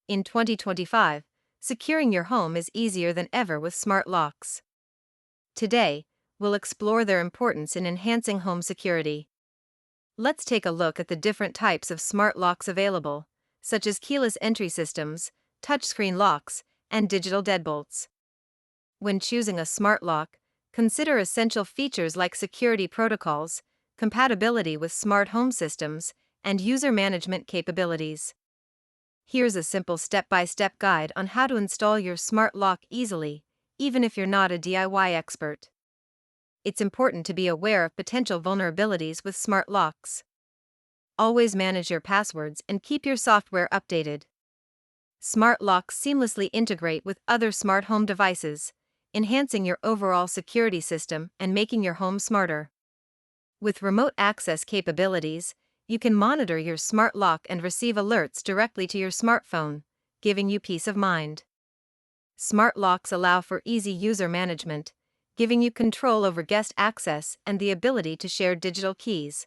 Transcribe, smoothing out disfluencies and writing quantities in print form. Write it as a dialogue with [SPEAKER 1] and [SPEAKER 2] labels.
[SPEAKER 1] In 2025, securing your home is easier than ever with smart locks. Today, we'll explore their importance in enhancing home security. Let's take a look at the different types of smart locks available, such as keyless entry systems, touchscreen locks, and digital deadbolts. When choosing a smart lock, consider essential features like security protocols, compatibility with smart home systems, and user management capabilities. Here's a simple step-by-step guide on how to install your smart lock easily, even if you're not a DIY expert. It's important to be aware of potential vulnerabilities with smart locks. Always manage your passwords and keep your software updated. Smart locks seamlessly integrate with other smart home devices, enhancing your overall security system and making your home smarter. With remote access capabilities, you can monitor your smart lock and receive alerts directly to your smartphone, giving you peace of mind. Smart locks allow for easy user management, giving you control over guest access and the ability to share digital keys.